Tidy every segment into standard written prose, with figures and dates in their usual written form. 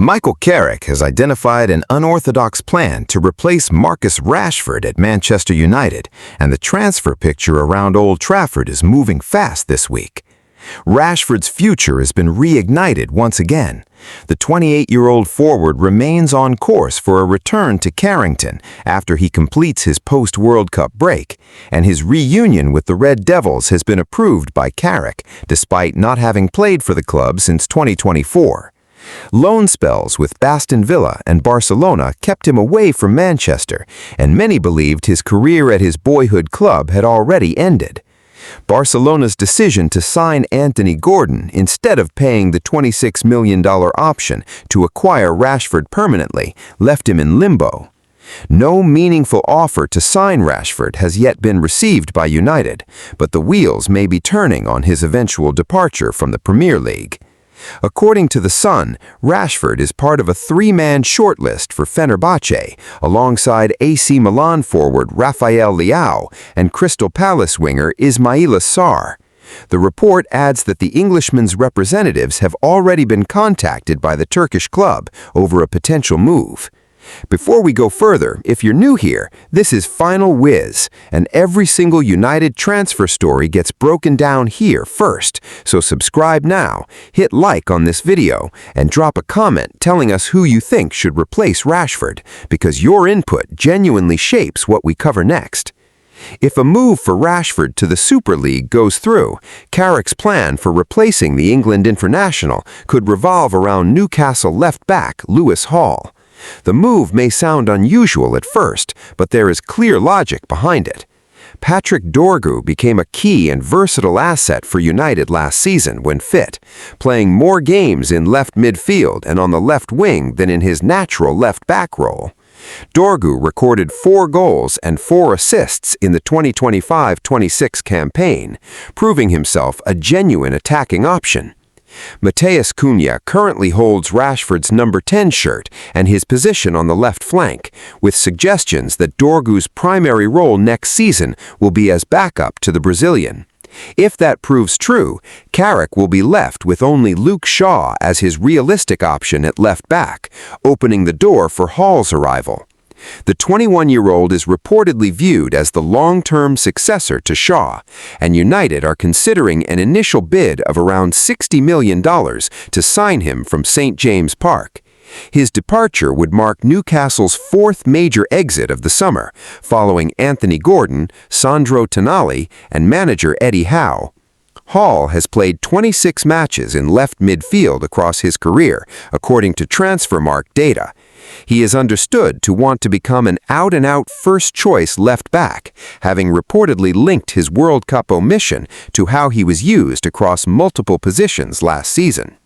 Michael Carrick has identified an unorthodox plan to replace Marcus Rashford at Manchester United, and the transfer picture around Old Trafford is moving fast this week. Rashford's future has been reignited once again. The 28-year-old forward remains on course for a return to Carrington after he completes his post-World Cup break, and his reunion with the Red Devils has been approved by Carrick, despite not having played for the club since 2024. Loan spells with Aston Villa and Barcelona kept him away from Manchester, and many believed his career at his boyhood club had already ended. Barcelona's decision to sign Anthony Gordon instead of paying the $26 million option to acquire Rashford permanently left him in limbo. No meaningful offer to sign Rashford has yet been received by United, but the wheels may be turning on his eventual departure from the Premier League. According to The Sun, Rashford is part of a three-man shortlist for Fenerbahce, alongside AC Milan forward Rafael Leao and Crystal Palace winger Ismaila Sarr. The report adds that the Englishman's representatives have already been contacted by the Turkish club over a potential move. Before we go further, if you're new here, this is Final Whiz, and every single United transfer story gets broken down here first, so subscribe now, hit like on this video, and drop a comment telling us who you think should replace Rashford, because your input genuinely shapes what we cover next. If a move for Rashford to the Super League goes through, Carrick's plan for replacing the England international could revolve around Newcastle left-back Lewis Hall. The move may sound unusual at first, but there is clear logic behind it. Patrick Dorgu became a key and versatile asset for United last season when fit, playing more games in left midfield and on the left wing than in his natural left-back role. Dorgu recorded 4 goals and 4 assists in the 2025-26 campaign, proving himself a genuine attacking option. Matheus Cunha currently holds Rashford's number 10 shirt and his position on the left flank, with suggestions that Dorgu's primary role next season will be as backup to the Brazilian. If that proves true, Carrick will be left with only Luke Shaw as his realistic option at left back, opening the door for Hall's arrival. The 21-year-old is reportedly viewed as the long-term successor to Shaw, and United are considering an initial bid of around $60 million to sign him from St. James Park. His departure would mark Newcastle's 4th major exit of the summer, following Anthony Gordon, Sandro Tonali, and manager Eddie Howe. Hall has played 26 matches in left midfield across his career, according to Transfermarkt data. He is understood to want to become an out-and-out first-choice left-back, having reportedly linked his World Cup omission to how he was used across multiple positions last season.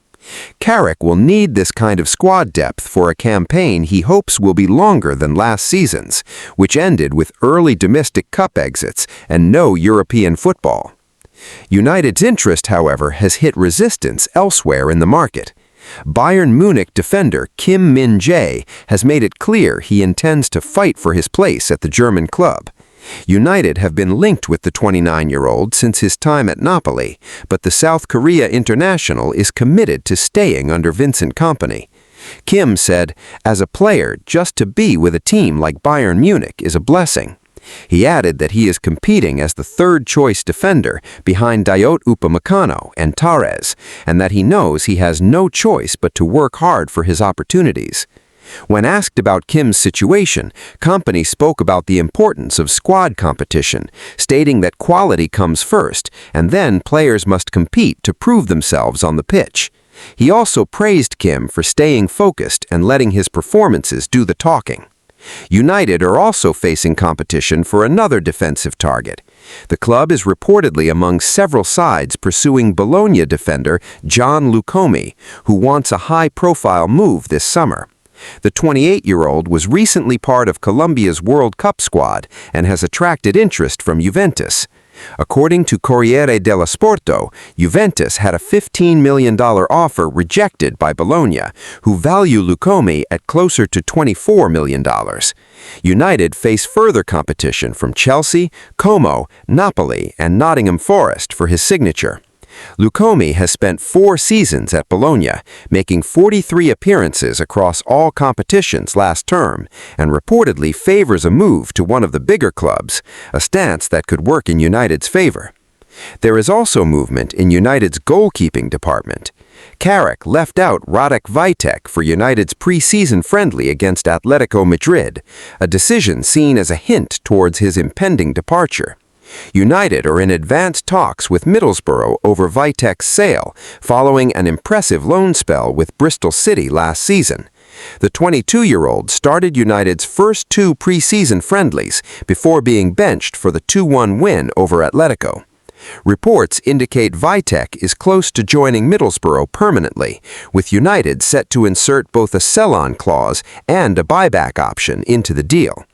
Carrick will need this kind of squad depth for a campaign he hopes will be longer than last season's, which ended with early domestic cup exits and no European football. United's interest, however, has hit resistance elsewhere in the market. Bayern Munich defender Kim Min-jae has made it clear he intends to fight for his place at the German club. United have been linked with the 29-year-old since his time at Napoli, but the South Korea international is committed to staying under Vincent Kompany. Kim said, "As a player, just to be with a team like Bayern Munich is a blessing." He added that he is competing as the third-choice defender behind Dayot Upamecano and Tavares, and that he knows he has no choice but to work hard for his opportunities. When asked about Kim's situation, Kompany spoke about the importance of squad competition, stating that quality comes first, and then players must compete to prove themselves on the pitch. He also praised Kim for staying focused and letting his performances do the talking. United are also facing competition for another defensive target. The club is reportedly among several sides pursuing Bologna defender Jhon Lucumí, who wants a high-profile move this summer. The 28-year-old was recently part of Colombia's World Cup squad and has attracted interest from Juventus. According to Corriere dello Sporto, Juventus had a $15 million offer rejected by Bologna, who value Lucumí at closer to $24 million. United face further competition from Chelsea, Como, Napoli, and Nottingham Forest for his signature. Lucumí has spent 4 seasons at Bologna, making 43 appearances across all competitions last term, and reportedly favors a move to one of the bigger clubs, a stance that could work in United's favor. There is also movement in United's goalkeeping department. Carrick left out Radek Vitek for United's pre-season friendly against Atletico Madrid, a decision seen as a hint towards his impending departure. United are in advanced talks with Middlesbrough over Vitek's sale, following an impressive loan spell with Bristol City last season. The 22-year-old started United's first 2 pre-season friendlies before being benched for the 2-1 win over Atletico. Reports indicate Vitek is close to joining Middlesbrough permanently, with United set to insert both a sell-on clause and a buyback option into the deal.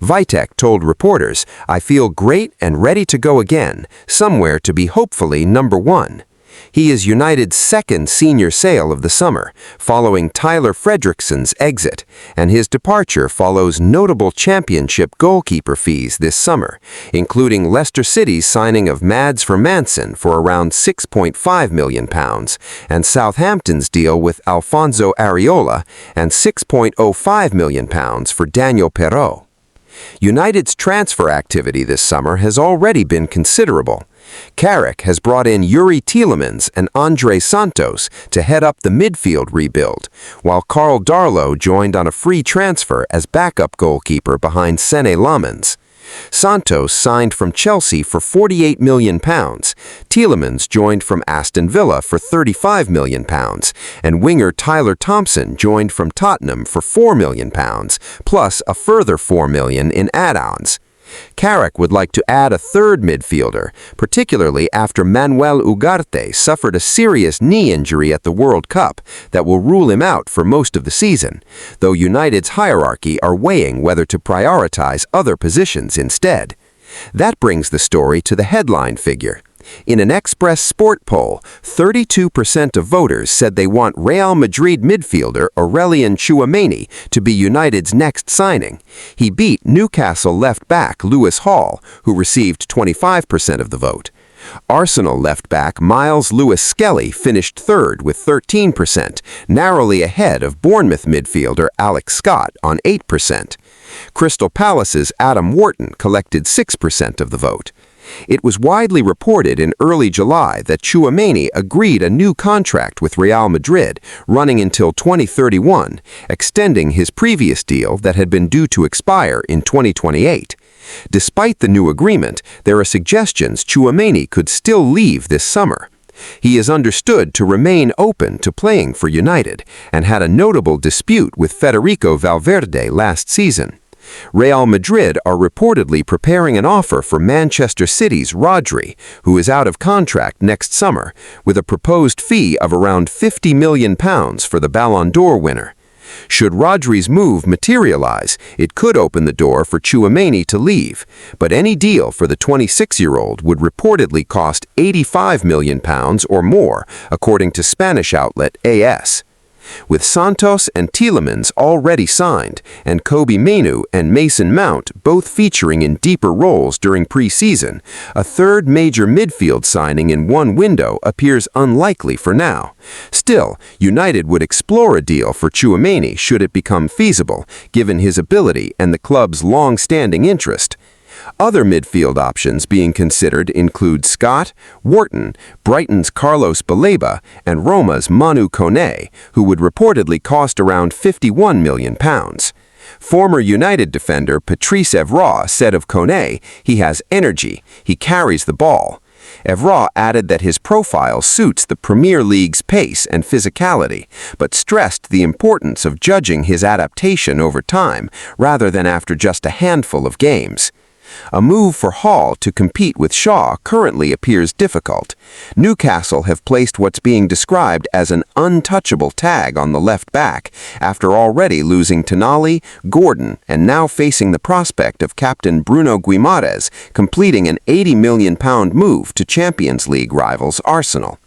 Vitek told reporters, "I feel great and ready to go again, somewhere to be hopefully number 1. He is United's second senior sale of the summer, following Tyler Fredrickson's exit, and his departure follows notable championship goalkeeper fees this summer, including Leicester City's signing of Mads Hermansen for around £6.5 million, and Southampton's deal with Alfonso Areola, and £6.05 million for Daniel Perrault. United's transfer activity this summer has already been considerable. Carrick has brought in Youri Tielemans and Andre Santos to head up the midfield rebuild, while Karl Darlow joined on a free transfer as backup goalkeeper behind Senne Lammens. Santos signed from Chelsea for £48 million, Tielemans joined from Aston Villa for £35 million, and winger Tyler Thompson joined from Tottenham for £4 million, plus a further £4 million in add-ons. Carrick would like to add a third midfielder, particularly after Manuel Ugarte suffered a serious knee injury at the World Cup that will rule him out for most of the season, though United's hierarchy are weighing whether to prioritize other positions instead. That brings the story to the headline figure. In an Express Sport poll, 32% of voters said they want Real Madrid midfielder Aurelien Tchouameni to be United's next signing. He beat Newcastle left-back Lewis Hall, who received 25% of the vote. Arsenal left-back Miles Lewis-Skelly finished third with 13%, narrowly ahead of Bournemouth midfielder Alex Scott on 8%. Crystal Palace's Adam Wharton collected 6% of the vote. It was widely reported in early July that Tchouameni agreed a new contract with Real Madrid, running until 2031, extending his previous deal that had been due to expire in 2028. Despite the new agreement, there are suggestions Tchouameni could still leave this summer. He is understood to remain open to playing for United and had a notable dispute with Federico Valverde last season. Real Madrid are reportedly preparing an offer for Manchester City's Rodri, who is out of contract next summer, with a proposed fee of around £50 million for the Ballon d'Or winner. Should Rodri's move materialize, it could open the door for Tchouameni to leave, but any deal for the 26-year-old would reportedly cost £85 million or more, according to Spanish outlet AS. With Santos and Tielemans already signed, and Kobbie Mainoo and Mason Mount both featuring in deeper roles during pre-season, a third major midfield signing in one window appears unlikely for now. Still, United would explore a deal for Tchouameni should it become feasible, given his ability and the club's long-standing interest. Other midfield options being considered include Scott, Wharton, Brighton's Carlos Baleba, and Roma's Manu Kone, who would reportedly cost around £51 million. Former United defender Patrice Evra said of Kone, "He has energy, he carries the ball." Evra added that his profile suits the Premier League's pace and physicality, but stressed the importance of judging his adaptation over time rather than after just a handful of games. A move for Hall to compete with Shaw currently appears difficult. Newcastle have placed what's being described as an untouchable tag on the left back after already losing Tonali, Gordon, and now facing the prospect of captain Bruno Guimaraes completing an £80 million move to Champions League rivals Arsenal.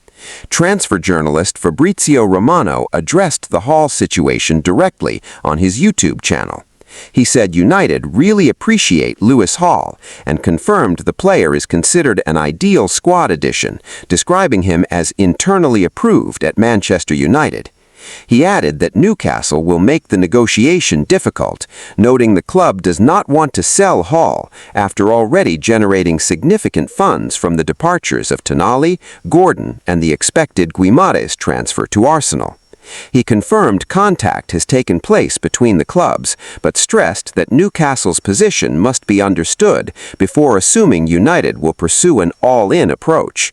Transfer journalist Fabrizio Romano addressed the Hall situation directly on his YouTube channel. He said United really appreciate Lewis Hall and confirmed the player is considered an ideal squad addition, describing him as internally approved at Manchester United. He added that Newcastle will make the negotiation difficult, noting the club does not want to sell Hall after already generating significant funds from the departures of Tonali, Gordon, and the expected Guimarães transfer to Arsenal. He confirmed contact has taken place between the clubs, but stressed that Newcastle's position must be understood before assuming United will pursue an all-in approach.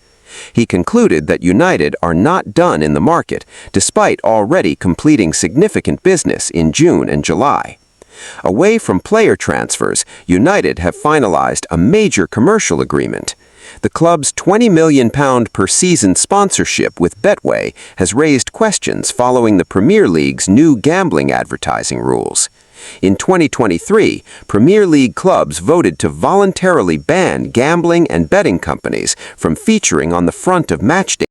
He concluded that United are not done in the market, despite already completing significant business in June and July. Away from player transfers, United have finalized a major commercial agreement. The club's £20 million per season sponsorship with Betway has raised questions following the Premier League's new gambling advertising rules. In 2023, Premier League clubs voted to voluntarily ban gambling and betting companies from featuring on the front of matchday